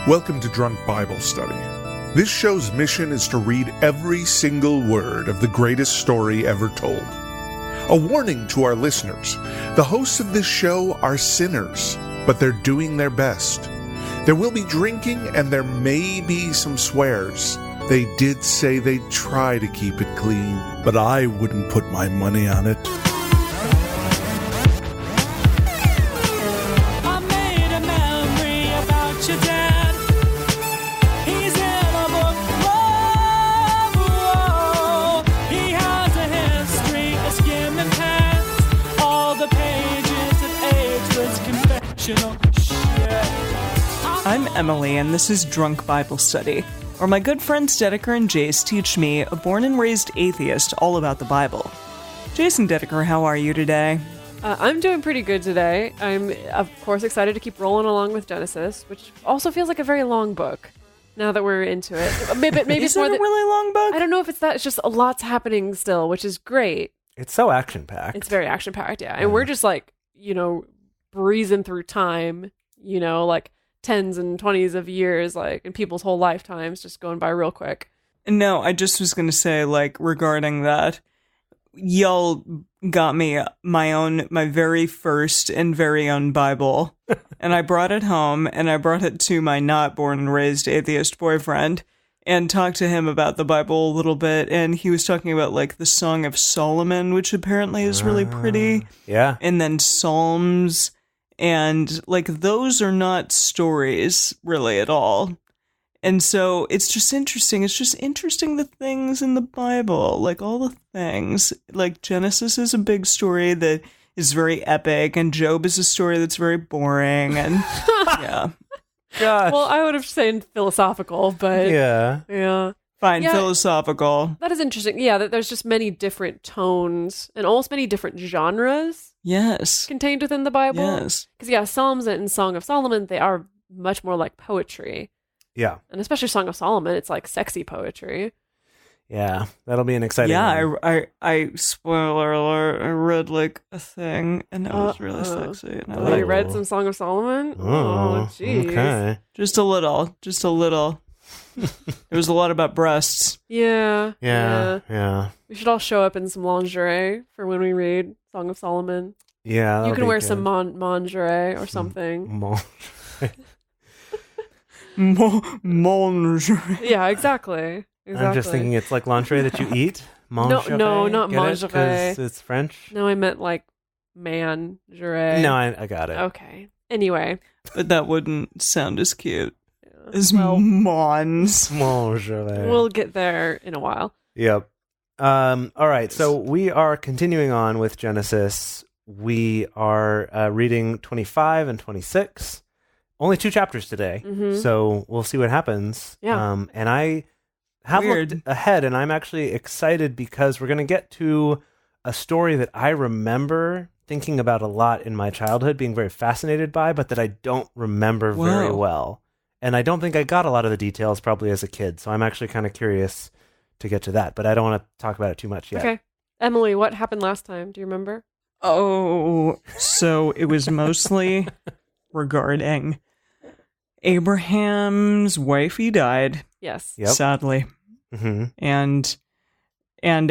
Welcome to Drunk Bible Study. This show's mission is to read every single word of the greatest story ever told. A warning to our listeners, the hosts of this show are sinners, but they're doing their best. There will be drinking and there may be some swears. They did say they'd try to keep it clean, but I wouldn't put my money on it. I'm Emily, and this is Drunk Bible Study, where my good friends Dedeker and Jace teach me, a born and raised atheist, all about the Bible. Jason Dedeker, how are you today? I'm doing pretty good today. I'm, of course, excited to keep rolling along with Genesis, which also feels like a very long book, now that we're into it. Maybe Is it's more it a really long book? I don't know if it's that. It's just a lot's happening still, which is great. It's so action-packed. It's very action-packed, yeah. And we're just like, breezing through time, like tens and 20s of years, like in people's whole lifetimes just going by real quick. No, I just was going to say, regarding that, y'all got me my very first and very own Bible, and I brought it home, and I brought it to my not born and raised atheist boyfriend, and talked to him about the Bible a little bit, and he was talking about, the Song of Solomon, which apparently is really pretty. Yeah. And then Psalms. And, those are not stories, really, at all. And so it's just interesting. It's just interesting the things in the Bible, all the things. Genesis is a big story that is very epic, and Job is a story that's very boring, and, yeah. Gosh. Well, I would have said philosophical, but... Yeah. Fine, Yeah. philosophical. That is interesting. Yeah, that there's just many different tones and almost many different genres Yes. contained within the Bible. Yes. Because, Psalms and Song of Solomon, they are much more like poetry. Yeah. And especially Song of Solomon, it's like sexy poetry. Yeah. That'll be an exciting Yeah, one. I spoiler alert, I read a thing, and it was really sexy. And I Oh, you Oh. read some Song of Solomon? Oh, jeez. okay. Just a little. It was a lot about breasts. Yeah. Yeah. We should all show up in some lingerie for when we read Song of Solomon. Yeah. You can wear some lingerie or something. Lingerie. Yeah, exactly. I'm just thinking it's like lingerie that you eat. No, not Get it? 'Cause lingerie. it's French. No, I meant man-gerie. No, I got it. Okay. Anyway. But that wouldn't sound as cute Yeah. as Well, mons. Lingerie. we'll get there in a while. Yep. All right. So we are continuing on with Genesis. We are reading 25 and 26. Only 2 chapters today. Mhm. So we'll see what happens. Yeah. And I have Weird. looked ahead, and I'm actually excited because we're going to get to a story that I remember thinking about a lot in my childhood, being very fascinated by, but that I don't remember very Whoa. well. And I don't think I got a lot of the details probably as a kid. So I'm actually kind of curious to get to that, but I don't want to talk about it too much yet. Okay. Emily, what happened last time? Do you remember? Oh, so it was mostly regarding Abraham's wife. He died, Yes. Yep. sadly. Mm-hmm. And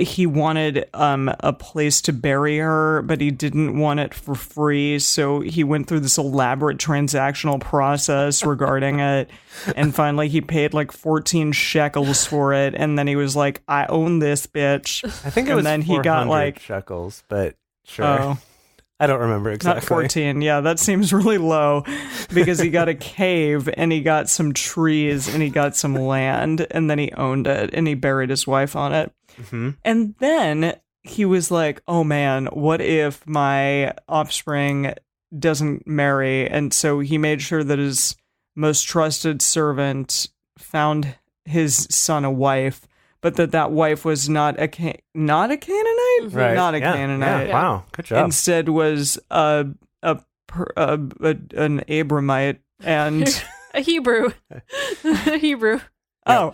he wanted a place to bury her, but he didn't want it for free, so he went through this elaborate transactional process regarding it, and finally he paid 14 shekels for it, and then he was like, I own this bitch. I think it And was then he got 400 shekels, but sure. Oh, I don't remember exactly. not 14. Yeah, that seems really low, because he got a cave, and he got some trees, and he got some land, and then he owned it, and he buried his wife on it. Mm-hmm. And then he was like, oh man, what if my offspring doesn't marry? And so he made sure that his most trusted servant found his son a wife, but that wife was not a Canaanite? Right. Not a Yeah. Canaanite. Yeah. Wow. Good job. Instead was an Abramite and... A Hebrew. A Hebrew. Oh,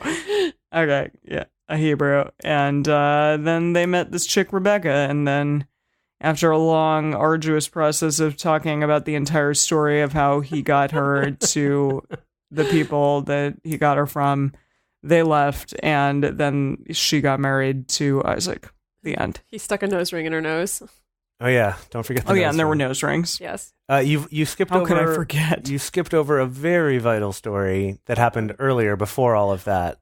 okay, yeah, a Hebrew. And then they met this chick, Rebecca, and then after a long, arduous process of talking about the entire story of how he got her to the people that he got her from, they left, and then she got married to Isaac. The end. He stuck a nose ring in her nose. Oh yeah, don't forget. And there were nose rings. Yes. You skipped How over. could I forget? You skipped over a very vital story that happened earlier before all of that.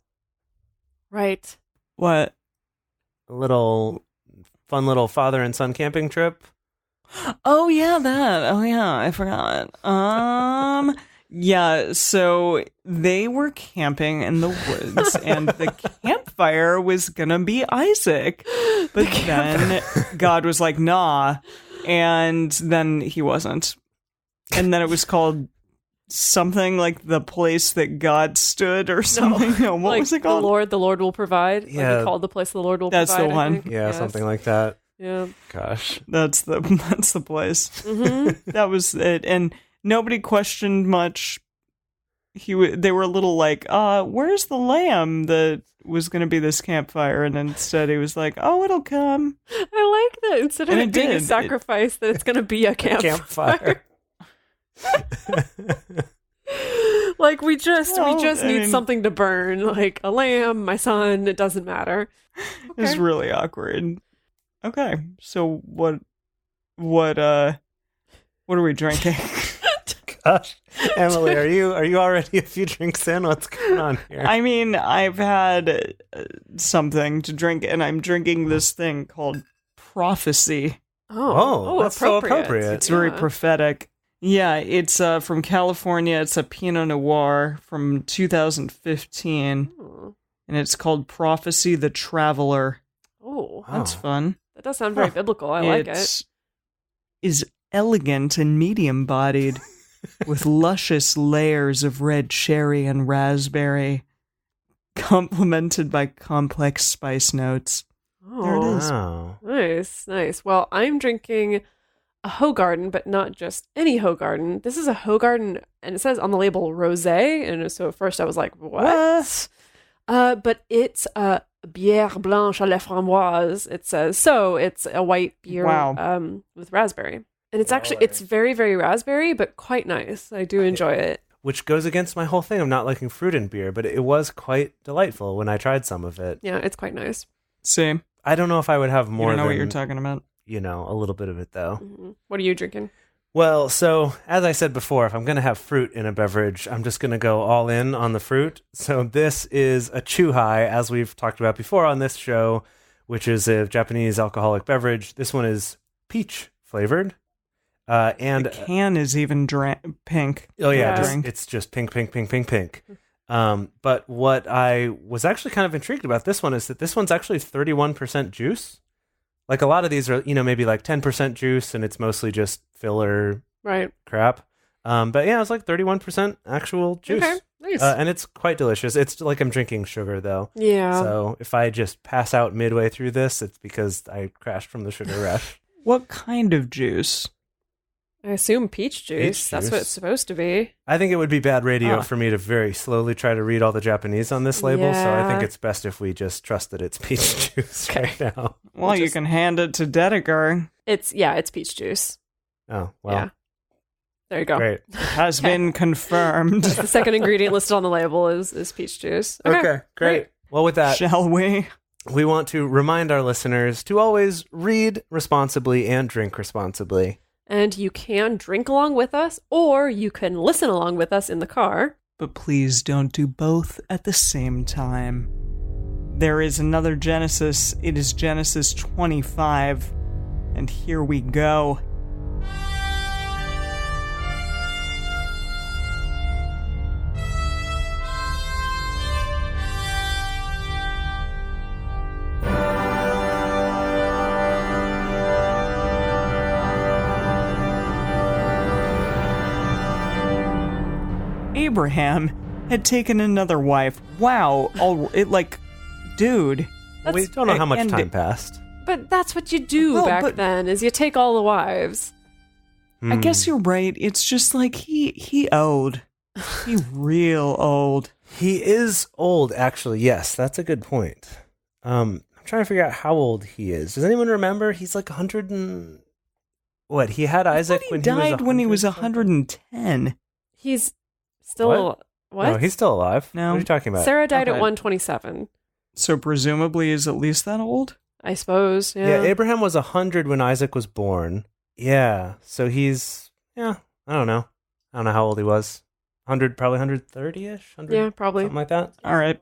Right. What? A fun little father and son camping trip. Oh yeah, that. Oh yeah, I forgot. Yeah, so they were camping in the woods, and the campfire was gonna be Isaac, but then God was like, "Nah," and then he wasn't, and then it was called something like the place that God stood, or something. No, what like was it called? The Lord will provide. Yeah. Like he called the place the Lord will That's provide. the I one. think. Yeah, Yes. something like that. Yeah. Gosh. That's the place. Mm-hmm. That was it, and nobody questioned much. They were a little like, where's the lamb that was going to be this campfire? And instead he was like, oh, it'll come. I like that instead of And it it being a did. sacrifice, that it's going to be a campfire. Like we just Well, need I mean- something to burn, like a lamb, my son. It doesn't matter. It's Okay. really awkward. Okay, so what are we drinking? Gosh, Emily, are you already a few drinks in? What's going on here? I mean, I've had something to drink, and I'm drinking this thing called Prophecy. Oh, that's so appropriate. It's very Yeah. prophetic. Yeah, it's from California. It's a Pinot Noir from 2015, Oh. and it's called Prophecy the Traveler. Oh, That's Oh. fun. that does sound very biblical. I like it. Is elegant and medium-bodied, with luscious layers of red cherry and raspberry, complemented by complex spice notes. There it Oh, is. Wow. nice. Well, I'm drinking a Hoegaarden, but not just any Hoegaarden. This is a Hoegaarden, and it says on the label rosé. And so at first I was like, what? But it's a bière blanche à la framboise. It says so. It's a white beer Wow. with raspberry, and it's actually it's very very raspberry, but quite nice. I do enjoy it. Which goes against my whole thing of not liking fruit in beer, but it was quite delightful when I tried some of it. Yeah, it's quite nice. Same. I don't know if I would have You more don't know than, what you're talking about. a little bit of it though. Mhm. What are you drinking? Well, so as I said before, if I'm going to have fruit in a beverage, I'm just going to go all in on the fruit. So this is a Chuhai, as we've talked about before on this show, which is a Japanese alcoholic beverage. This one is peach flavored. And The can is even pink. oh yeah, Yeah. just, it's just pink. But what I was actually kind of intrigued about this one is that this one's actually 31% juice. Like a lot of these are, maybe like 10% juice, and it's mostly just filler Right. crap. But yeah, it's like 31% actual juice. Okay. Nice. And it's quite delicious. It's like I'm drinking sugar though. yeah. So if I just pass out midway through this, it's because I crashed from the sugar rush. What kind of juice? I assume peach juice. Peach That's what juice. it's supposed to be. I think it would be bad radio Ah. for me to very slowly try to read all the Japanese on this label, so I think Yeah. it's best if we just trust that it's peach juice right now. Well, you Just- can hand it to Dedeker. It's peach juice. Oh, well, Yeah. There you go. great. Has been confirmed. That's the second ingredient listed on the label is peach juice. Okay, great. Well, with that, Shall we? we want to remind our listeners to always read responsibly and drink responsibly. And you can drink along with us, or you can listen along with us in the car. But please don't do both at the same time. There is another Genesis. It is Genesis 25. And here we go. Abraham had taken another wife. Wow. Dude. We don't know how much and- time passed. But that's what you do Well, back but- then, is you take all the wives. I guess you're right. It's just like he owed. He real old. He is old, actually. Yes, that's a good point. I'm trying to figure out how old he is. Does anyone remember? He's like 100 and... What, he had Isaac He when died when he was 100? 110. He's still What? What? No, he's still alive. No. What are you talking about? Sarah died at Okay. 127. So presumably he's at least that old? I suppose. Yeah, Yeah. Abraham was 100 when Isaac was born. Yeah, so he's, I don't know. I don't know how old he was. 100, probably 130-ish? 100, Yeah, probably. something like that. All right.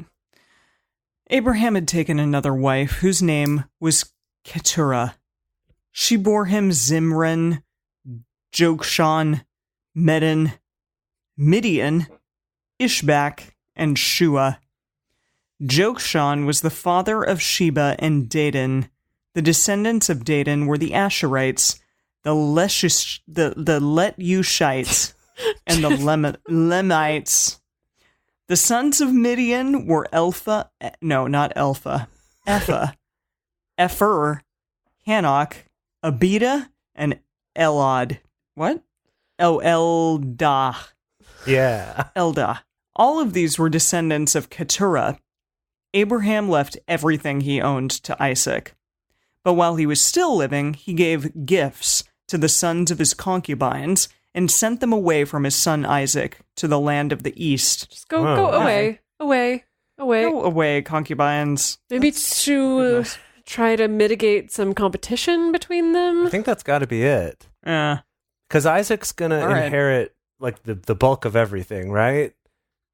Abraham had taken another wife whose name was Keturah. She bore him Zimran, Jokshan, Medan, Midian, Ishbak, and Shua. Jokshan was the father of Sheba and Dedan. The descendants of Dedan were the Asherites, the Letushites, and the Lemites. The sons of Midian were Epher, Hanok, Abida, and Elad. What? Oh, Eldah. Yeah. Eldah. All of these were descendants of Keturah. Abraham left everything he owned to Isaac. But while he was still living, he gave gifts to the sons of his concubines and sent them away from his son Isaac to the land of the east. Just go Whoa. away. Go away, concubines. Maybe to Goodness. try to mitigate some competition between them. I think that's got to be it. Eh. Because Isaac's going to All right. inherit like the bulk of everything, right?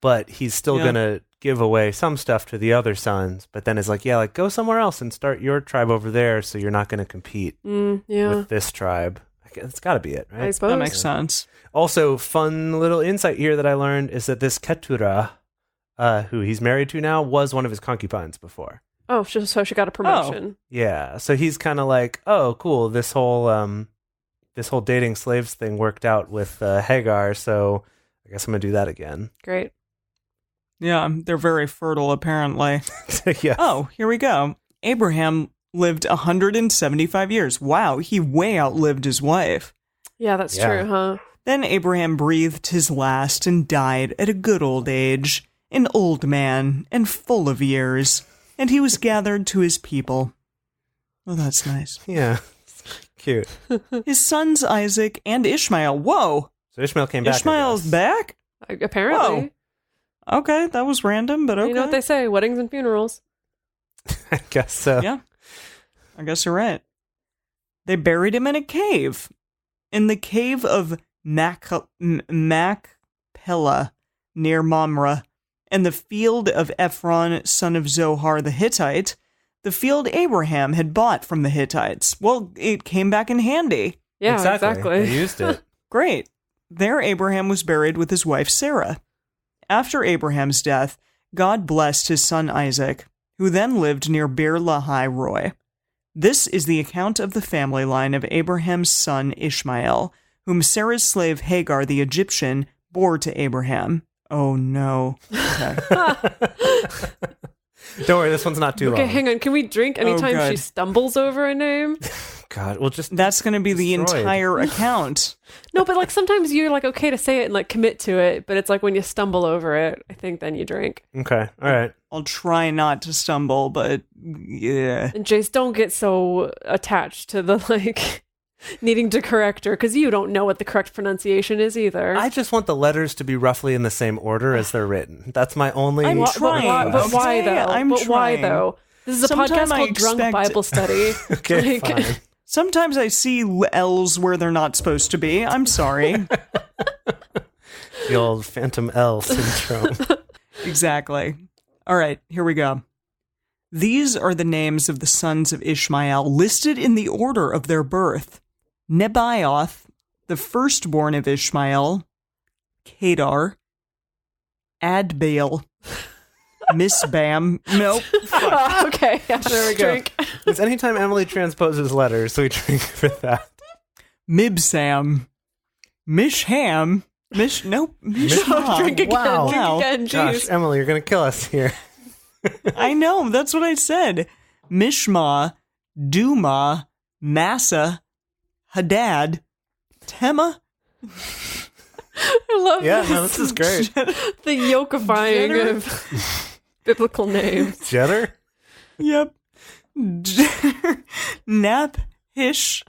But he's still Yeah. going to give away some stuff to the other sons, but then is like, yeah, like go somewhere else and start your tribe over there so you're not going to compete Yeah. with this tribe. It's got to be it, right? I suppose. That makes sense. Also, fun little insight here that I learned is that this Keturah, who he's married to now, was one of his concubines before. Oh, so she got a promotion. Yeah, so he's kind of like, oh, cool. This whole dating slaves thing worked out with Hagar, so I guess I'm gonna do that again. Great. Yeah, they're very fertile, apparently. Yeah. Oh, here we go. Abraham lived 175 years. Wow, he way outlived his wife. Yeah, that's Yeah. true, huh? Then Abraham breathed his last and died at a good old age, an old man and full of years, and he was gathered to his people. Oh, that's nice. Yeah. Cute. His sons Isaac and Ishmael. Whoa, So Ishmael came back. I Ishmael's guess. back? Apparently. Okay, that was random, but okay. You know what they say, weddings and funerals. I guess so. Yeah, I guess you're right. They buried him in a cave. In the cave of Machpelah, near Mamre, and the field of Ephron, son of Zohar the Hittite, the field Abraham had bought from the Hittites. Well, it came back in handy. Yeah, They exactly. used it. Great. There Abraham was buried with his wife Sarah. After Abraham's death, God blessed his son Isaac, who then lived near Beer Lahai Roi. This is the account of the family line of Abraham's son Ishmael, whom Sarah's slave Hagar the Egyptian bore to Abraham. Oh no. Okay. Don't worry, this one's not too Okay, long. hang on. Can we drink anytime she good. stumbles over a name? God, we'll just That's going to be the Destroyed. entire account. No, but like sometimes you're like okay to say it and like commit to it, but it's like when you stumble over it, I think then you drink. Okay, all right. I'll try not to stumble, but yeah. And Jace, don't get so attached to the like needing to correct her because you don't know what the correct pronunciation is either. I just want the letters to be roughly in the same order as they're written. That's my only. I'm Wha- trying, But why okay? though? I'm but why trying. though? This is a Sometime podcast I called Drunk expect- Bible Study. Okay, Like- fine. Sometimes I see L's where they're not supposed to be. I'm sorry. The old Phantom L syndrome. Exactly. All right, here we go. These are the names of the sons of Ishmael listed in the order of their birth. Nebaioth, the firstborn of Ishmael, Kedar, Adbaal, Misbam. Nope. Okay, yeah, There we go. drink. It's anytime Emily transposes letters, so we drink for that. Mibsam, Mishham, Mishma. Drink again. Wow. Drink Wow. again. Gosh, Jeez. Emily, you're gonna kill us here. I know, that's what I said. Mishma, Duma, Massa, Hadad, Tema, I love Yeah, this. no, this is great. The yokifying Jenner. of biblical names. Jetter? Yep. Nap, Hish,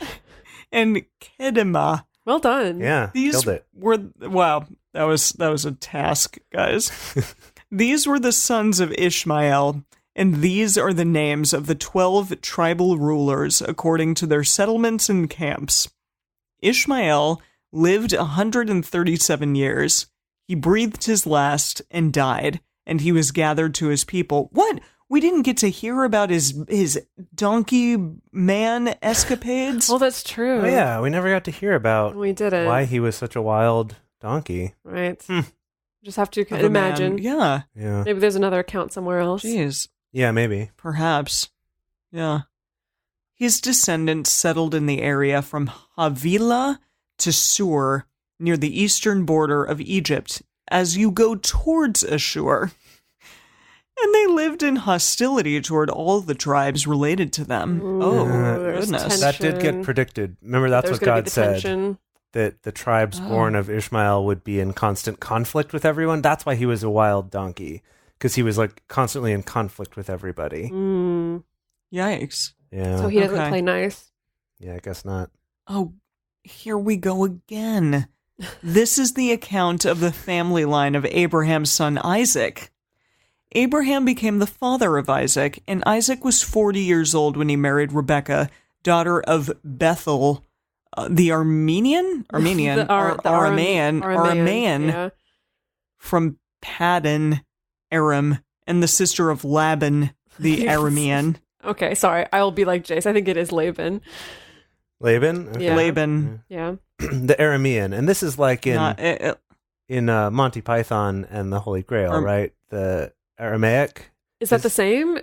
and Kedema. Well done. Yeah, These killed it. were, wow. That was a task, guys. These were the sons of Ishmael, and these are the names of the 12 tribal rulers according to their settlements and camps. Ishmael lived 137 years. He breathed his last and died, and he was gathered to his people. What? We didn't get to hear about his donkey man escapades? Well, that's true. Oh, yeah, we never got to hear about We didn't. why he was such a wild donkey. Right. Hmm. Just have to Of a imagine. man. Yeah. Yeah. Maybe there's another account somewhere else. Jeez. Yeah, maybe. Perhaps. Yeah. His descendants settled in the area from Havilah to Sur, near the eastern border of Egypt, as you go towards Ashur. And they lived in hostility toward all the tribes related to them. Ooh, Oh, there's goodness. That did get tension. predicted. Remember, that's There's what gonna be God the said. tension. That the tribes Oh. born of Ishmael would be in constant conflict with everyone. That's why he was a wild donkey, because he was like constantly in conflict with everybody. Mm. Yikes. Yeah. So he doesn't Okay. play nice. Yeah, I guess not. Oh, here we go again. This is the account of the family line of Abraham's son Isaac. Abraham became the father of Isaac, and Isaac was 40 years old when he married Rebekah, daughter of Bethel, the Aramean, Yeah. from Paddan Aram, and the sister of Laban, the Yes. Aramean. Okay, sorry. I'll be like Jace. I think it is Laban. Laban? Okay. Yeah. Laban. Yeah. The Aramean. And this is like in Not, Monty Python and the Holy Grail, Ar- right? The Aramaic. Is that Is- the same?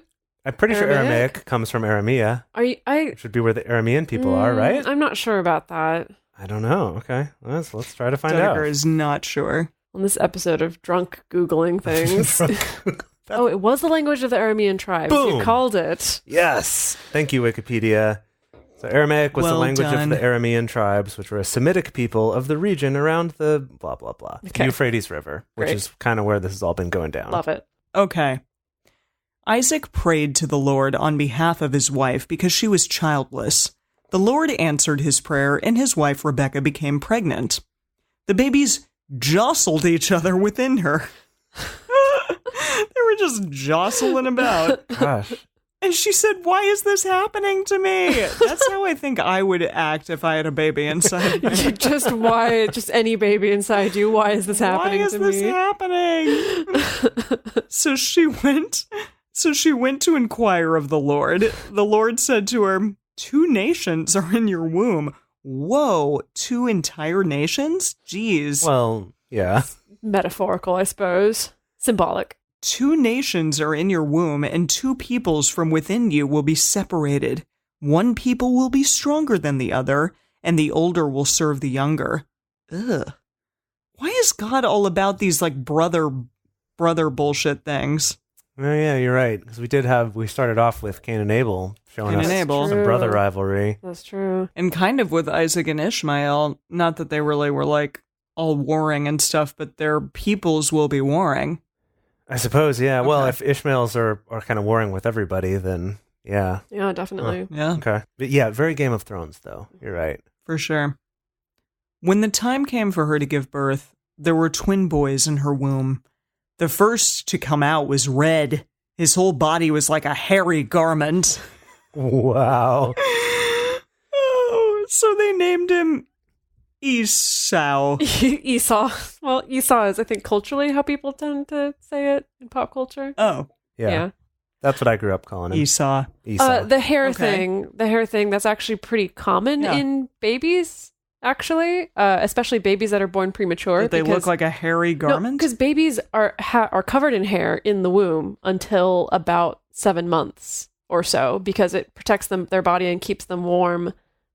I'm pretty sure Aramaic? Aramaic comes from Aramea. Are you? It should be where the Aramean people are, right? I'm not sure about that. I don't know. Okay. Let's try to find Dedeker out. is not sure. On this episode of drunk Googling things. Oh, it was the language of the Aramean tribes. Boom. You called it. Yes. Thank you, Wikipedia. So Aramaic was the Well language done. of the Aramean tribes, which were a Semitic people of the region around the blah, blah, blah. Okay. Euphrates River, which Great. is kind of where this has all been going down. Love it. Okay. Isaac prayed to the Lord on behalf of his wife because she was childless. The Lord answered his prayer, and his wife Rebekah became pregnant. The babies jostled each other within her. They were just jostling about. Gosh. And she said, "Why is this happening to me?" That's how I think I would act if I had a baby inside me. Just any baby inside you. Why is this happening Why is to this me? happening? So she went to inquire of the Lord. The Lord said to her, 2 nations are in your womb. Whoa, 2 entire nations? Jeez. Well, yeah. Metaphorical, I suppose. Symbolic. 2 nations are in your womb, and 2 peoples from within you will be separated. One people will be stronger than the other, and the older will serve the younger. Ugh. Why is God all about these, like, brother bullshit things? Oh, yeah, you're right. Because we started off with Cain and Abel showing Cain us and Abel. some True. brother rivalry. That's true. And kind of with Isaac and Ishmael, not that they really were, like, all warring and stuff, but their peoples will be warring. I suppose, yeah. Well, Okay. if Ishmaels are kind of warring with everybody, then yeah. Yeah, definitely. Yeah. Okay. But yeah, very Game of Thrones, though. You're right. For sure. When the time came for her to give birth, there were twin boys in her womb. The first to come out was red. His whole body was like a hairy garment. Wow. Oh, so they named him Esau. Esau. Well, Esau is, I think, culturally how people tend to say it in pop culture. Oh, Yeah. That's what I grew up calling him. Esau. Esau. The hair Okay. thing, that's actually pretty common Yeah. in babies, actually, especially babies that are born premature. Did they look like a hairy garment? Because babies are covered in hair in the womb until about 7 months or so, because it protects their body and keeps them warm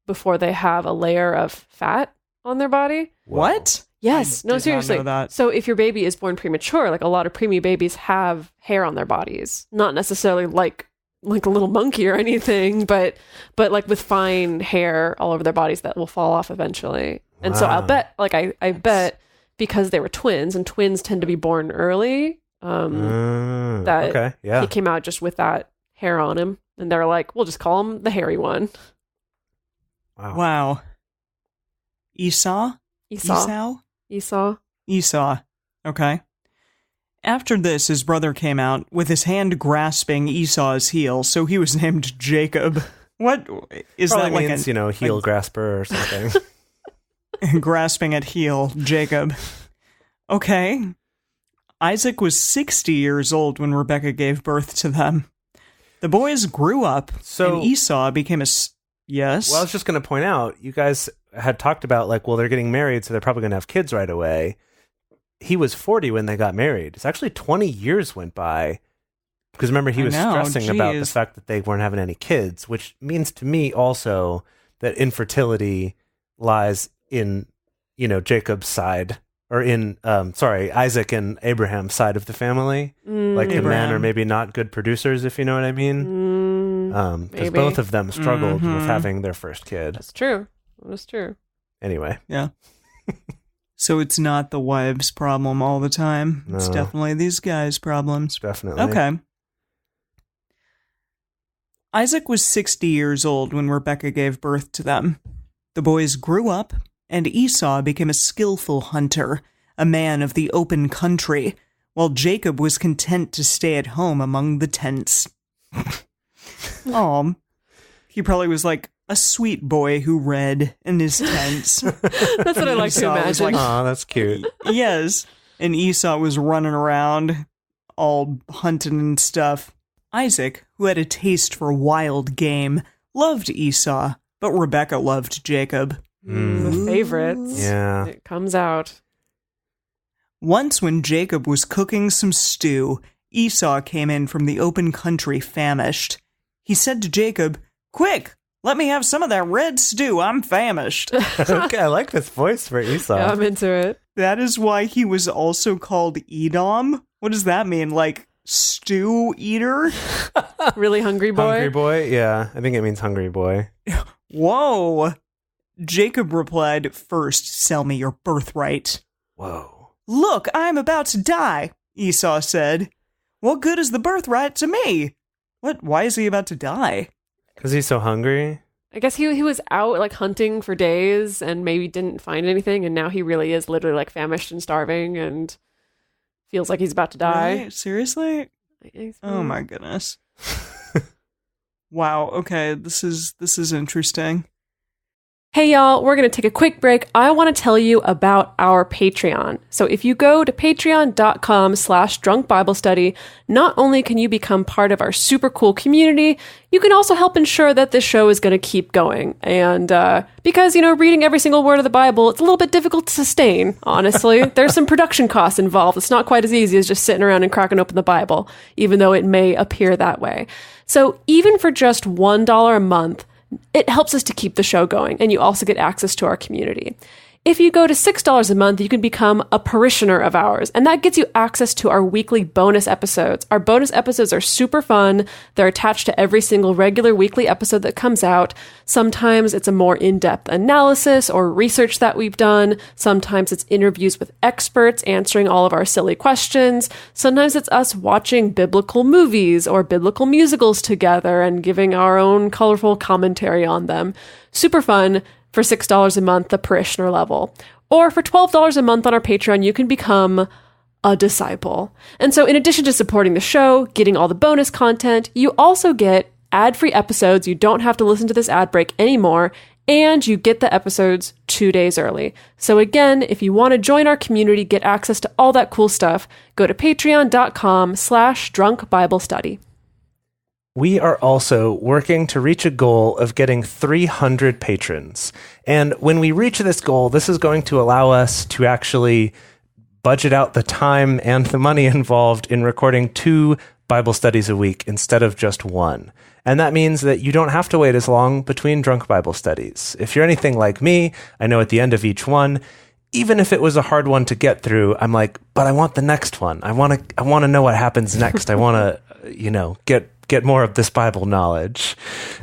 before they have a layer of fat on their body. What? Yes, I no, did not seriously. know that. So if your baby is born premature, like a lot of preemie babies have hair on their bodies, not necessarily like a little monkey or anything, but like with fine hair all over their bodies that will fall off eventually. And so I'll Wow. bet, like I bet, because they were twins, and twins tend to be born early. That okay. Yeah. he came out just with that hair on him, and they're like, we'll just call him the hairy one, Wow. Wow. Esau? Esau. Esau? Esau. Esau. Okay? After this, his brother came out with his hand grasping Esau's heel, so he was named Jacob. What is Probably that like? means, heel grasper or something. Grasping at heel, Jacob. Okay. Isaac was 60 years old when Rebekah gave birth to them. The boys grew up, and Esau became yes? Well, I was just going to point out, you guys had talked about, they're getting married, so they're probably going to have kids right away. He was 40 when they got married. It's actually 20 years went by. Because remember, he was stressing about the fact that they weren't having any kids, which means to me also that infertility lies in, Jacob's side, or in, Isaac and Abraham's side of the family. The men are maybe not good producers, if you know what I mean. Because both of them struggled with having their first kid. That's true. That's true. Anyway. Yeah. So it's not the wives' problem all the time. No. It's definitely these guys' problems. Definitely. Okay. Isaac was 60 years old when Rebekah gave birth to them. The boys grew up, and Esau became a skillful hunter, a man of the open country, while Jacob was content to stay at home among the tents. He probably was like a sweet boy who read in his tents. That's what I like to imagine. Aw, that's cute. Yes. And Esau was running around, all hunting and stuff. Isaac, who had a taste for wild game, loved Esau, but Rebekah loved Jacob. The favorites. Yeah. It comes out. Once when Jacob was cooking some stew, Esau came in from the open country famished. He said to Jacob, "Quick, let me have some of that red stew. I'm famished." Okay, I like this voice for Esau. Yeah, I'm into it. That is why he was also called Edom. What does that mean? Like stew eater? Really hungry boy? Hungry boy? Yeah, I think it means hungry boy. Whoa. Jacob replied, "First, sell me your birthright." Whoa. "Look, I'm about to die," Esau said. "What good is the birthright to me?" What? Why is he about to die? Because he's so hungry? I guess he was out hunting for days and maybe didn't find anything, and now he really is literally famished and starving and feels like he's about to die. Really? Seriously? Oh my goodness. Wow, okay, this is interesting. Hey y'all, we're going to take a quick break. I want to tell you about our Patreon. So if you go to patreon.com/drunkbiblestudy, not only can you become part of our super cool community, you can also help ensure that this show is going to keep going. And because, reading every single word of the Bible, it's a little bit difficult to sustain, honestly. There's some production costs involved. It's not quite as easy as just sitting around and cracking open the Bible, even though it may appear that way. So even for just $1 a month, it helps us to keep the show going, and you also get access to our community. If you go to $6 a month, you can become a parishioner of ours, and that gets you access to our weekly bonus episodes. Our bonus episodes are super fun. They're attached to every single regular weekly episode that comes out. Sometimes it's a more in-depth analysis or research that we've done. Sometimes it's interviews with experts answering all of our silly questions. Sometimes it's us watching biblical movies or biblical musicals together and giving our own colorful commentary on them. Super fun. For $6 a month, the parishioner level. Or for $12 a month on our Patreon, you can become a disciple. And so in addition to supporting the show, getting all the bonus content, you also get ad-free episodes. You don't have to listen to this ad break anymore, and you get the episodes 2 days early. So again, if you want to join our community, get access to all that cool stuff, go to patreon.com/drunkbiblestudy. We are also working to reach a goal of getting 300 patrons. And when we reach this goal, this is going to allow us to actually budget out the time and the money involved in recording 2 Bible studies a week instead of just 1. And that means that you don't have to wait as long between drunk Bible studies. If you're anything like me, I know at the end of each one, even if it was a hard one to get through, I'm like, but I want the next one. I want to know what happens next. I want to, get more of this Bible knowledge.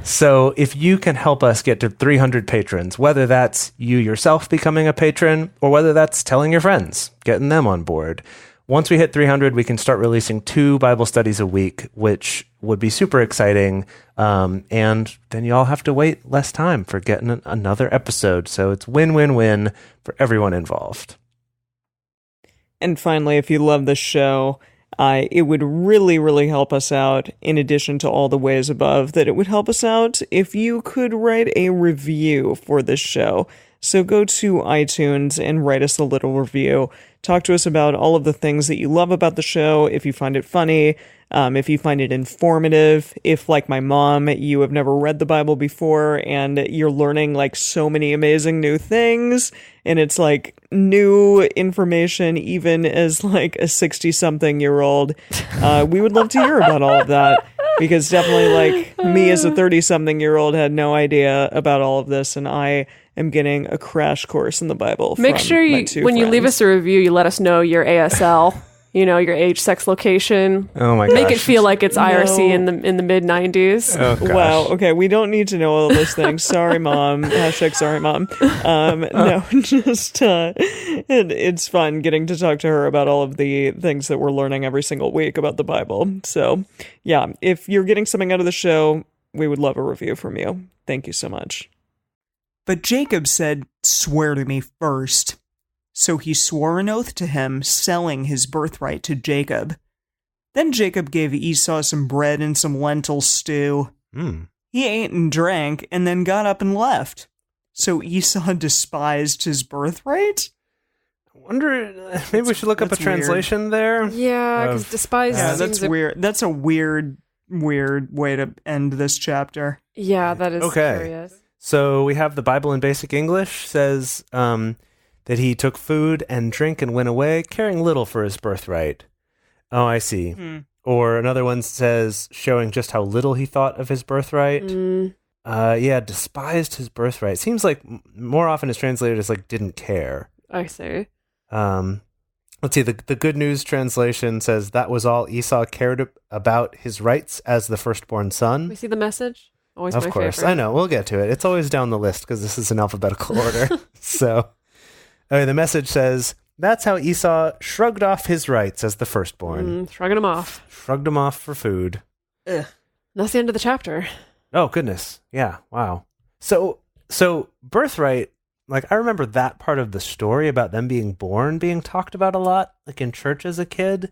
So if you can help us get to 300 patrons, whether that's you yourself becoming a patron or whether that's telling your friends, getting them on board. Once we hit 300, we can start releasing 2 Bible studies a week, which would be super exciting. And then you all have to wait less time for getting another episode. So it's win-win-win for everyone involved. And finally, if you love this show, it would really, really help us out, in addition to all the ways above, that it would help us out if you could write a review for this show. So go to iTunes and write us a little review. Talk to us about all of the things that you love about the show, if you find it funny, if you find it informative, if, like my mom, you have never read the Bible before and you're learning like so many amazing new things, and it's like new information even as like a 60-something-year-old. We would love to hear about all of that, because definitely like me as a 30-something-year-old had no idea about all of this, and I am getting a crash course in the Bible. Make sure when you leave us a review, you let us know your ASL, your age, sex, location. Oh my gosh. Make it feel like it's IRC in the mid 90s. Oh, gosh. Wow. Okay, we don't need to know all those things. Sorry, Mom. Hashtag sorry, Mom. No, just it's fun getting to talk to her about all of the things that we're learning every single week about the Bible. So, yeah, if you're getting something out of the show, we would love a review from you. Thank you so much. But Jacob said, "Swear to me first." So he swore an oath to him, selling his birthright to Jacob. Then Jacob gave Esau some bread and some lentil stew. He ate and drank, and then got up and left. So Esau despised his birthright? I wonder, maybe we should look up a translation there. Yeah, because despise that's weird. That's a weird way to end this chapter. Yeah, that is okay. curious. So we have the Bible in Basic English says that he took food and drink and went away, caring little for his birthright. Oh, I see. Or another one says, showing just how little he thought of his birthright. Despised his birthright. Seems like more often is translated as like didn't care. I see. Let's see. The Good News translation says that was all Esau cared about, his rights as the firstborn son. We see the Message. Always of my course, favorite. I know. We'll get to it. It's always down the list because this is in alphabetical order. So, the Message says, that's how Esau shrugged off his rights as the firstborn. Shrugging him off. Shrugged him off for food. Ugh. That's the end of the chapter. Oh, goodness. Yeah, wow. So birthright, like I remember that part of the story about them being born being talked about a lot, like in church as a kid.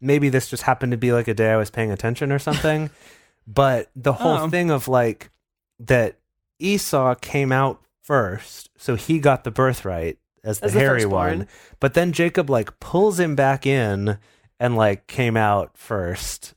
Maybe this just happened to be like a day I was paying attention or something. But the whole thing of like that Esau came out first, so he got the birthright as the hairy one. But then Jacob like pulls him back in and like came out first.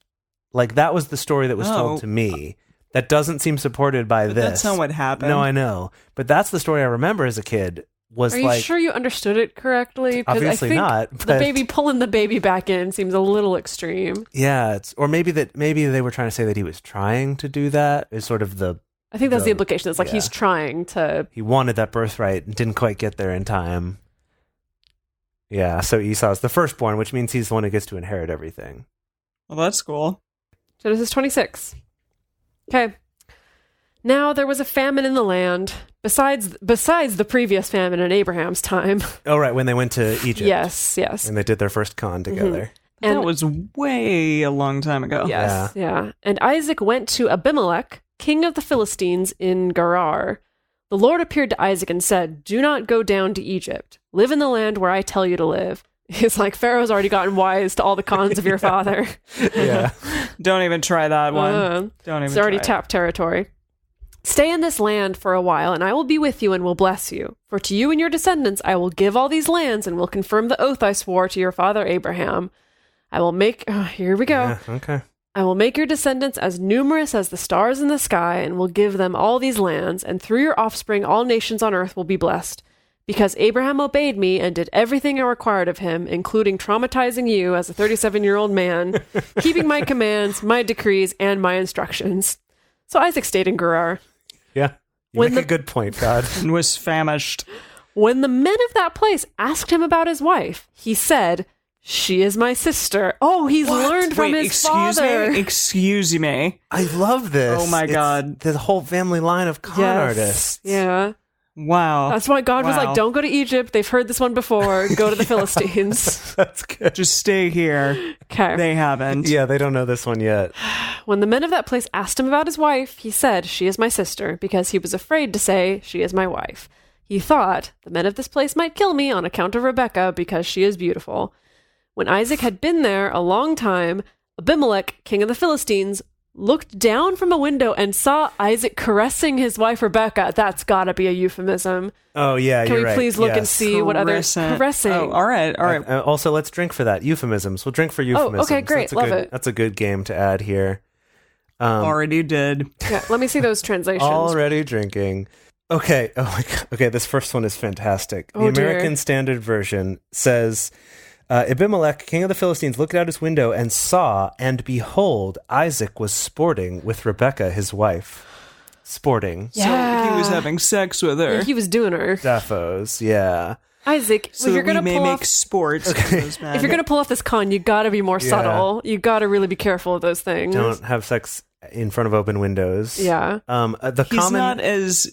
Like that was the story that was told to me. That doesn't seem supported by this. That's not what happened. No, I know. But that's the story I remember as a kid. Are you sure you understood it correctly? Obviously I think not. The baby pulling the baby back in seems a little extreme. Yeah, or maybe they were trying to say that he was trying to do that. Is sort of the. I think that's the implication. It's like he's trying to. He wanted that birthright and didn't quite get there in time. Yeah, so Esau's the firstborn, which means he's the one who gets to inherit everything. Well, that's cool. Genesis 26. Okay. Now there was a famine in the land, besides the previous famine in Abraham's time. Oh, right, when they went to Egypt. Yes. And they did their first con together. And that was way a long time ago. Yes, yeah. And Isaac went to Abimelech, king of the Philistines, in Gerar. The Lord appeared to Isaac and said, "Do not go down to Egypt. Live in the land where I tell you to live." He's like, Pharaoh's already gotten wise to all the cons of your father. Yeah. Don't even try that one. It's already tapped territory. Stay in this land for a while, and I will be with you and will bless you. For to you and your descendants I will give all these lands and will confirm the oath I swore to your father Abraham. I will make... here we go. Yeah, okay. I will make your descendants as numerous as the stars in the sky and will give them all these lands, and through your offspring all nations on earth will be blessed. Because Abraham obeyed me and did everything I required of him, including traumatizing you as a 37-year-old man, keeping my commands, my decrees, and my instructions. So Isaac stayed in Gerar. Yeah. You make a good point, God. And was famished. When the men of that place asked him about his wife, he said, "She is my sister." Oh, he's learned from his father. Excuse me. I love this. Oh my God. The whole family line of con artists. Yeah. Wow. That's why God was like, don't go to Egypt. They've heard this one before. Go to the Philistines. That's good. Just stay here. Okay. They haven't. Yeah, they don't know this one yet. When the men of that place asked him about his wife, he said, "She is my sister," because he was afraid to say, "She is my wife." He thought, the men of this place might kill me on account of Rebekah because she is beautiful. When Isaac had been there a long time, Abimelech, king of the Philistines, looked down from a window and saw Isaac caressing his wife Rebekah. That's gotta be a euphemism. Oh, yeah, Can you're we right. please look and Yes. see what other caressing? Oh, all right. Also, let's drink for that. Euphemisms. We'll drink for euphemisms. okay, great. Love it. That's a good game to add here. Already did. Yeah, let me see those translations. Already drinking. Okay. Oh my God. Okay, this first one is fantastic. Oh, the American dear. Standard Version says, Abimelech, king of the Philistines, looked out his window and saw, and behold, Isaac was sporting with Rebekah, his wife. Sporting. Yeah. So he was having sex with her. He was doing her. Daphos, yeah. Isaac, So if you're we gonna may pull make off, sports. of those men. if you're gonna pull off this con, you gotta be more Yeah. subtle. You gotta really be careful of those things. Don't have sex in front of open windows. Yeah. The He's common. not as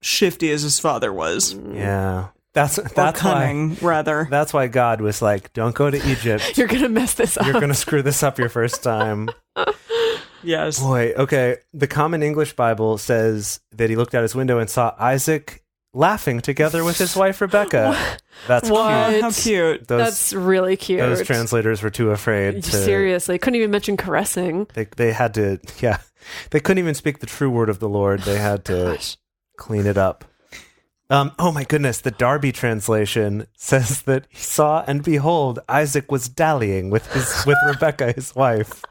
shifty as his father was. Yeah. That's Or why. cunning, rather. That's why God was like, "Don't go to Egypt. You're gonna mess this up. You're gonna screw this up your first time." Yes. Boy, okay. The Common English Bible says that he looked out his window and saw Isaac laughing together with his wife Rebecca. That's What? cute. How cute. That's really cute. Those translators were too afraid to. Seriously, couldn't even mention caressing. They had to. Yeah, they couldn't even speak the true word of the Lord. They had to Gosh. clean it up. Oh my goodness, the Darby translation says that he saw and behold, Isaac was dallying with Rebecca, his wife.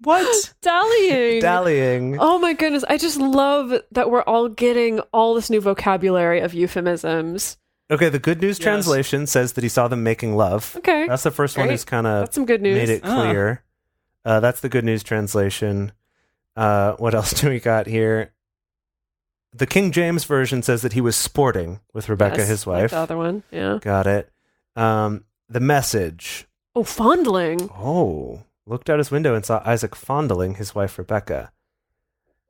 What? Dallying. Dallying. Oh my goodness, I just love that we're all getting all this new vocabulary of euphemisms. Okay, the Good News Yes. translation says that he saw them making love. Okay. That's the first one Great. who's kind of That's some good news. made it clear. That's the Good News translation. What else do we got here? The King James Version says that he was sporting with Rebecca, Yes, his like wife. the other one, yeah. Got it. The Message. Oh, fondling. Oh, looked out his window and saw Isaac fondling his wife Rebecca.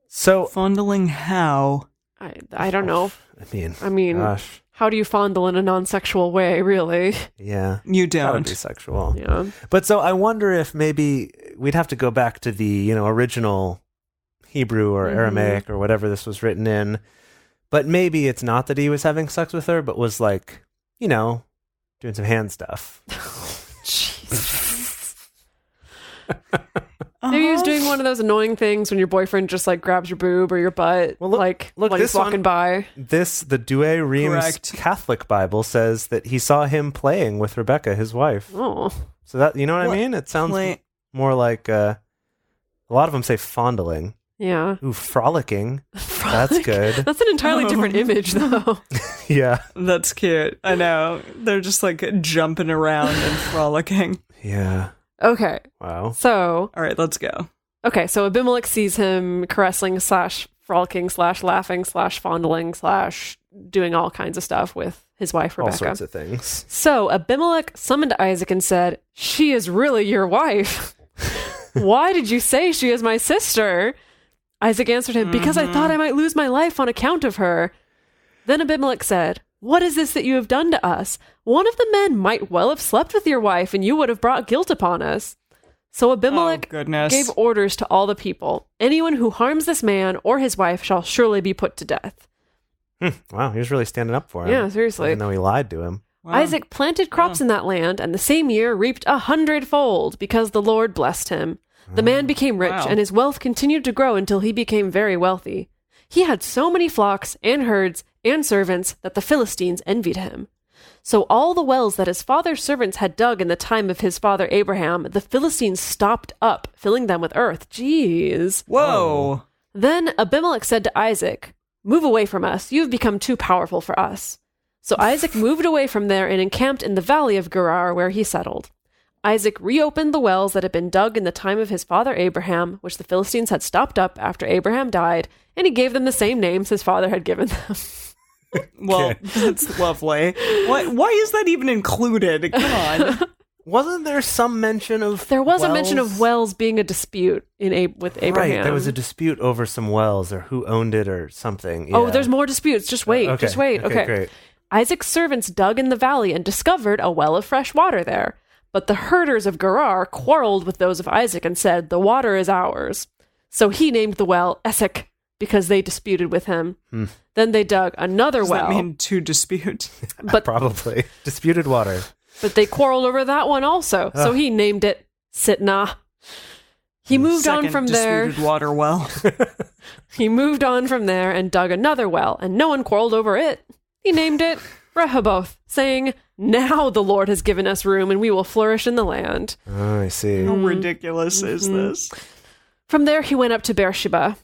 So, Fondling how? I don't know. I mean, gosh, How do you fondle in a non-sexual way, really? yeah. You Gotta don't. be sexual. Yeah. But so I wonder if maybe we'd have to go back to the, original Hebrew or Aramaic or whatever this was written in. But maybe it's not that he was having sex with her, but was like, doing some hand stuff. Maybe he was doing one of those annoying things when your boyfriend just like grabs your boob or your butt, Well, look, while he's this walking one- by. The Douay Rheims Correct. Catholic Bible says that he saw him playing with Rebecca, his wife. Oh, So that, you know what Well, I mean? It sounds Play- more like, a lot of them say fondling. yeah. Ooh, frolicking. That's good. That's an entirely different image, though. Yeah. That's cute. I know. They're just like jumping around and frolicking. Yeah. Okay, Wow. so All right, let's go. so Abimelech sees him caressing / frolicking / laughing / fondling / doing all kinds of stuff with his wife All Rebecca. sorts of things. So Abimelech summoned Isaac and said, "She is really your wife. Why did you say she is my sister?" Isaac answered him, "Because I thought I might lose my life on account of her." Then Abimelech said, "What is this that you have done to us? One of the men might well have slept with your wife, and you would have brought guilt upon us." So Abimelech goodness. gave orders to all the people, "Anyone who harms this man or his wife shall surely be put to death." Wow, he was really standing up for him. Yeah, seriously. Even though he lied to him. Wow. Isaac planted crops in that land, and the same year reaped 100-fold, because the Lord blessed him. The man became rich, Wow. and his wealth continued to grow until he became very wealthy. He had so many flocks and herds and servants that the Philistines envied him. So all the wells that his father's servants had dug in the time of his father Abraham, the Philistines stopped up, filling them with earth. Jeez. Whoa. Then Abimelech said to Isaac, "Move away from us. You have become too powerful for us." So Isaac moved away from there and encamped in the valley of Gerar, where he settled. Isaac reopened the wells that had been dug in the time of his father Abraham, which the Philistines had stopped up after Abraham died, and he gave them the same names his father had given them. Well, that's lovely. Why is that even included? Come on. Wasn't there some mention of There was a mention wells? of wells being a dispute with Abraham. Right, there was a dispute over some wells or who owned it or something. Oh, Yeah. there's more disputes. Just wait. Okay, Just wait. Okay. great. Isaac's servants dug in the valley and discovered a well of fresh water there. But the herders of Gerar quarreled with those of Isaac and said, "The water is ours." So he named the well Esek, because they disputed with him. Then they dug another Does well. that mean to dispute? But Probably. Disputed water. But they quarreled over that one also, so he named it Sitnah. He moved on from there. Disputed water well. He moved on from there and dug another well, and no one quarreled over it. He named it Rehoboth, saying, "Now the Lord has given us room, and we will flourish in the land." Oh, I see. How ridiculous is this? From there he went up to Beersheba.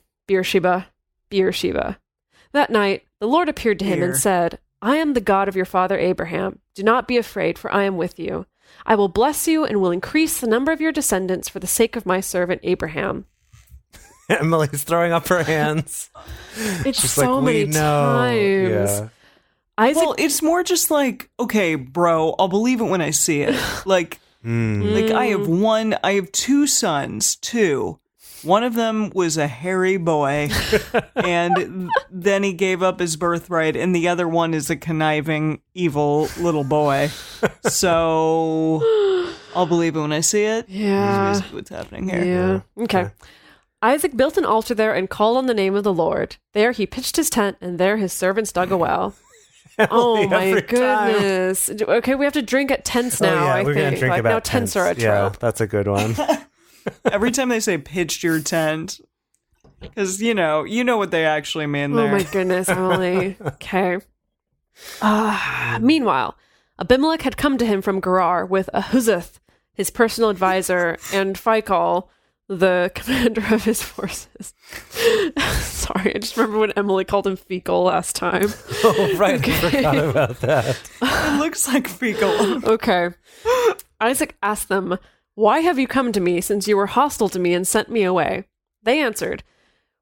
That night the Lord appeared to him and said, "I am the God of your father Abraham. Do not be afraid, for I am with you. I will bless you and will increase the number of your descendants for the sake of my servant Abraham." Emily's throwing up her hands. It's Just so like, many we know. times. Yeah. Isaac, Well, it's more just like, okay, bro, I'll believe it when I see it. Like, like I have two sons, two. One of them was a hairy boy, and then he gave up his birthright, and the other one is a conniving, evil little boy. So I'll believe it when I see it. Yeah. That's basically what's happening here. Yeah. Okay. Isaac built an altar there and called on the name of the Lord. There he pitched his tent, and there his servants dug a well. Oh my Every time. goodness. Okay, we have to drink at tents now, I we're think. gonna drink like, about now tents are a trope. Yeah, that's a good one. Every time they say pitched your tent, because you know what they actually mean Oh there. my goodness, Emily. Okay. Meanwhile, Abimelech had come to him from Gerar with Ahuzath, his personal advisor, and Phicol, the commander of his forces. Sorry, I just remember when Emily called him fecal last time. Oh, right. I forgot about that. It looks like fecal. Okay. Isaac asked them, "Why have you come to me, since you were hostile to me and sent me away?" They answered,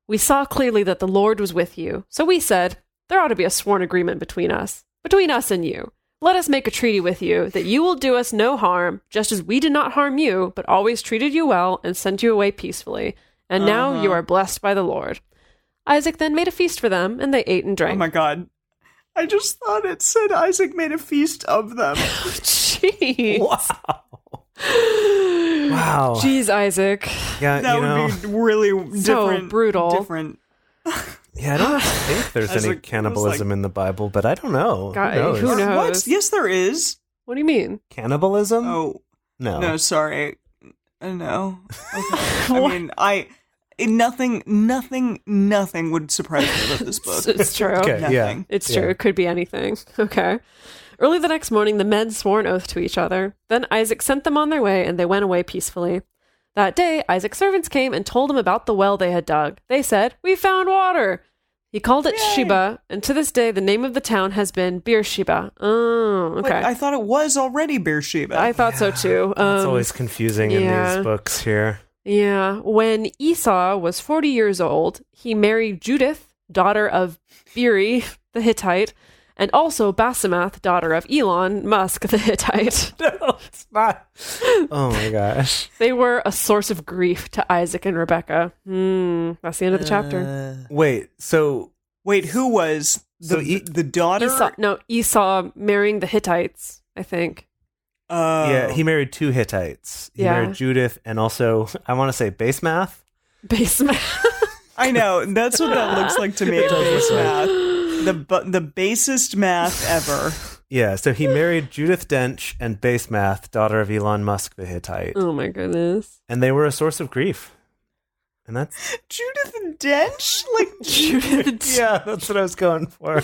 "We saw clearly that the Lord was with you. So we said, there ought to be a sworn agreement between us and you. Let us make a treaty with you that you will do us no harm, just as we did not harm you, but always treated you well and sent you away peacefully. And now you are blessed by the Lord." Isaac then made a feast for them, and they ate and drank. Oh my god. I just thought it said Isaac made a feast of them. Jeez. Wow. Wow. Jeez, Isaac. Yeah, That would be really So different. brutal. Different. Yeah, I don't think there's As any a- cannibalism in the Bible, but I don't know. God, knows? who knows? What? Yes, there is. What do you mean? Cannibalism? Oh, No. no, sorry. No. Okay. Nothing would surprise me about this book. It's true. Okay, yeah. Nothing. It's true. Yeah. It could be anything. Okay. Early the next morning, the men swore an oath to each other. Then Isaac sent them on their way, and they went away peacefully. That day, Isaac's servants came and told him about the well they had dug. They said, "We found water." He called it Sheba, and to this day, the name of the town has been Beersheba. Oh, okay. Wait, I thought it was already Beersheba. I thought so too. It's always confusing in yeah. these books here. Yeah. When Esau was 40 years old, he married Judith, daughter of Beeri the Hittite, and also Basemath, daughter of Elon Musk the Hittite. No, it's not. Oh my gosh. They were a source of grief to Isaac and Rebekah. That's the end of the chapter. Wait, so Wait, who was So the daughter? Esau marrying the Hittites, I think. yeah, he married two Hittites. He Yeah. married Judith and also, I want to say Basemath. Basemath. I know. That's what that looks like to me. Base math. The basest math ever. Yeah, so he married Judith Dench and Basemath, daughter of Elon Musk the Hittite. Oh my goodness. And they were a source of grief. And that's Judith Dench? Like Judith. yeah, that's what I was going for.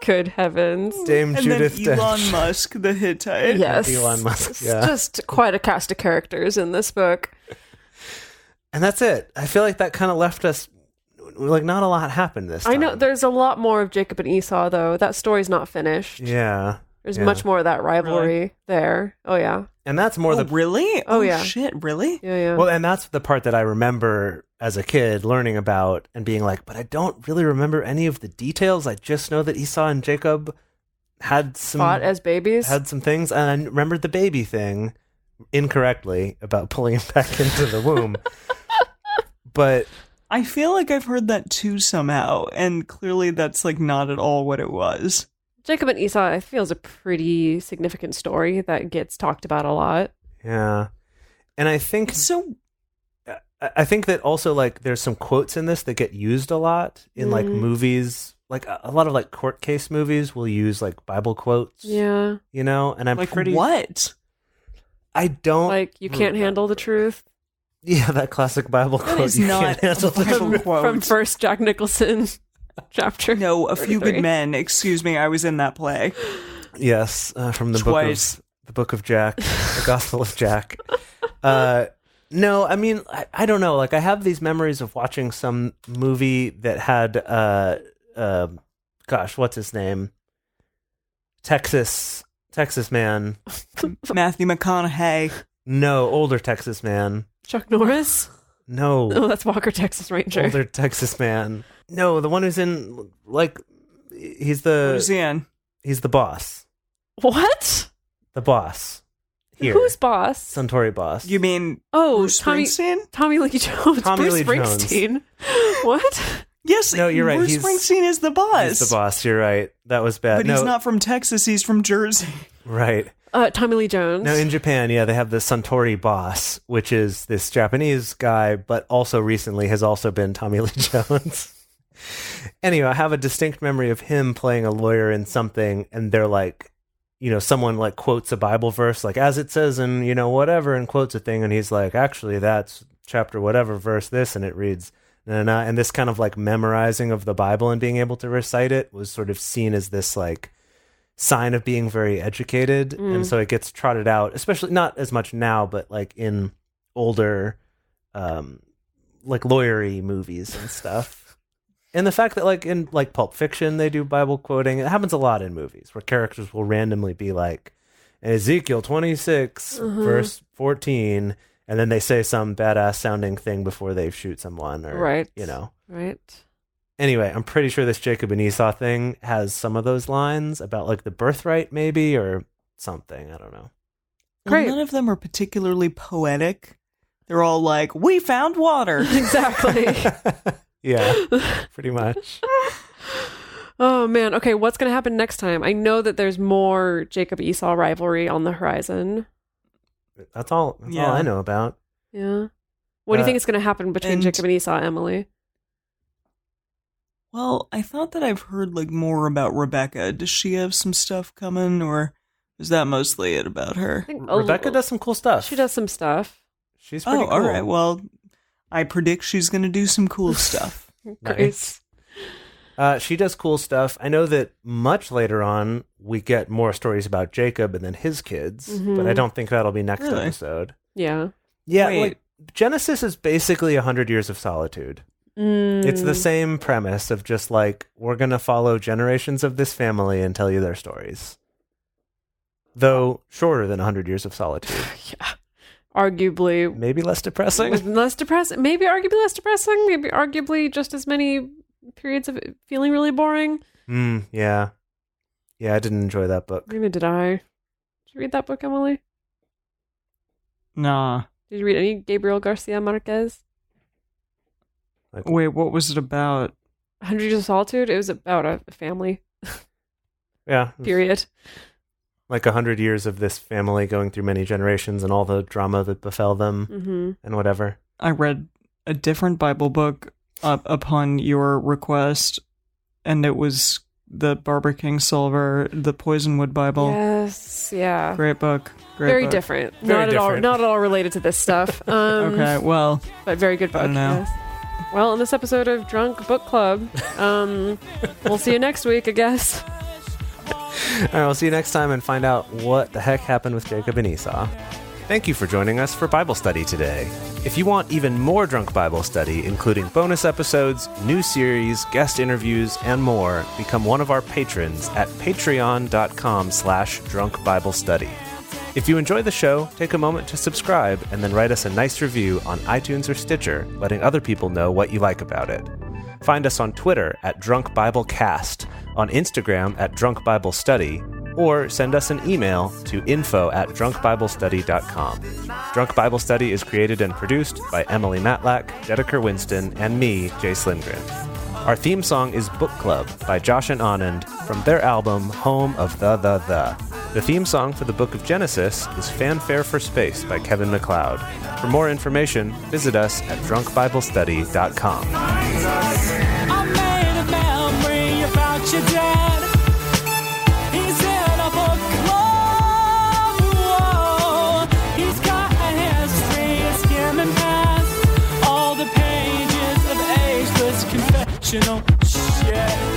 Good heavens. Dame and Judith then Elon Dench. Musk, the Hittite. Yes. Elon Musk, It's yeah. just quite a cast of characters in this book. And that's it. I feel like that kind of left us like not a lot happened this time. I know there's a lot more of Jacob and Esau, though. That story's not finished. Yeah. There's yeah. much more of that rivalry there. Oh, yeah. And that's more Oh, the really? Oh, yeah. Shit, really? Yeah, yeah. well, and that's the part that I remember as a kid learning about and being like, but I don't really remember any of the details. I just know that Esau and Jacob had some Fought as babies. had some things, and I remembered the baby thing incorrectly about pulling him back into the womb. But I feel like I've heard that too somehow, and clearly that's like not at all what it was. Jacob and Esau, I feel, is a pretty significant story that gets talked about a lot. yeah, and I think So that also like there's some quotes in this that get used a lot in like movies like a lot of like court case movies will use like Bible quotes. Yeah. You know, and I'm Like pretty. what? I don't Like, you can't handle the truth. Yeah, that classic Bible That quote. is You not can't handle a the Bible truth. quote. From First Jack Nicholson chapter. No, A Few 33. Good Men. Excuse me, I was in that play. Yes, from the Twice. book of Jack, the Gospel of Jack. No, I mean, I don't know. Like, I have these memories of watching some movie that had, gosh, what's his name? Texas man. Matthew McConaughey. No, older Texas man. Chuck Norris? No, Oh, that's Walker, Texas Ranger. older Texas man. No, the one who's in, like, he's What is the he in? boss. What? The boss. Here. Who's boss? Suntory boss. You mean Oh, Bruce Tommy Springsteen? Lee Jones. Tommy Bruce Lee Jones. Springsteen. What? Yes, No, you're right. Bruce He's- Springsteen is the boss. He's the boss. You're right. That was bad. But no, he's not from Texas, he's from Jersey. right. Tommy Lee Jones. No, in Japan, yeah, they have the Suntory boss, which is this Japanese guy, but also recently has also been Tommy Lee Jones. Anyway, I have a distinct memory of him playing a lawyer in something, and they're like, you know, someone like quotes a Bible verse, like as it says in, you know, whatever, and quotes a thing, and he's like, actually, that's chapter whatever, verse this, and it reads, nah. And this kind of like memorizing of the Bible and being able to recite it was sort of seen as this like sign of being very educated, and so it gets trotted out, especially not as much now, but like in older like lawyery movies and stuff. And the fact that like in like Pulp Fiction they do Bible quoting, it happens a lot in movies where characters will randomly be like Ezekiel 26 verse 14, and then they say some badass sounding thing before they shoot someone, or Right. you know. Right. Anyway, I'm pretty sure this Jacob and Esau thing has some of those lines about like the birthright, maybe, or something. I don't know. Great. Well, none of them are particularly poetic. They're all like, we found water. Exactly. Yeah, pretty much. Oh, man. Okay, what's going to happen next time? I know that there's more Jacob-Esau rivalry on the horizon. That's all Yeah. I know about. Yeah. What do you think is going to happen between and- Jacob and Esau, Emily? Well, I thought that I've heard like more about Rebecca. Does she have some stuff coming, or is that mostly it about her? I think Rebecca does some cool stuff. She does some stuff. She's pretty Oh, cool. all right. Well, I predict she's going to do some cool stuff. Great. She does cool stuff. I know that much later on we get more stories about Jacob and then his kids, but I don't think that'll be next Really? episode. Yeah. Yeah, Wait. like Genesis is basically 100 Years of Solitude. It's the same premise of just like, we're going to follow generations of this family and tell you their stories. Though shorter than 100 Years of Solitude. Yeah. Arguably Maybe less depressing. less depressing. Maybe arguably less depressing. Maybe arguably just as many periods of it feeling really boring. Yeah. Yeah, I didn't enjoy that book. Maybe did I? Did you read that book, Emily? Nah. Did you read any Gabriel Garcia Marquez? Wait, what was it about? 100 Years of Solitude? It was about a family, Yeah. period. Like 100 years of this family going through many generations and all the drama that befell them Mm-hmm. and whatever. I read a different Bible book upon your request, and it was the Barbara Kingsolver, the Poisonwood Bible. Yes, yeah. Great book. Great Very book. different. Very Not different. at all related to this stuff. Okay, well, But very good book. I don't know. Yes. Well, in this episode of Drunk Book Club, we'll see you next week, I guess. All right, we'll see you next time and find out what the heck happened with Jacob and Esau. Thank you for joining us for Bible study today. If you want even more Drunk Bible Study, including bonus episodes, new series, guest interviews, and more, become one of our patrons at patreon.com/drunkbiblestudy. If you enjoy the show, take a moment to subscribe and then write us a nice review on iTunes or Stitcher, letting other people know what you like about it. Find us on Twitter at Drunk Bible Cast, on Instagram at Drunk Bible Study, or send us an email to info@drunkbiblestudy.com. Drunk Bible Study is created and produced by Emily Matlack, Dedeker Winston, and me, Jace Lindgren. Our theme song is Book Club by Josh and Anand from their album Home of the. The theme song for the Book of Genesis is Fanfare for Space by Kevin MacLeod. For more information, visit us at drunkbiblestudy.com. I made a memory about you're dead. He's in a book club. Whoa. He's got a history of skimming past all the pages of ageless confessional shit.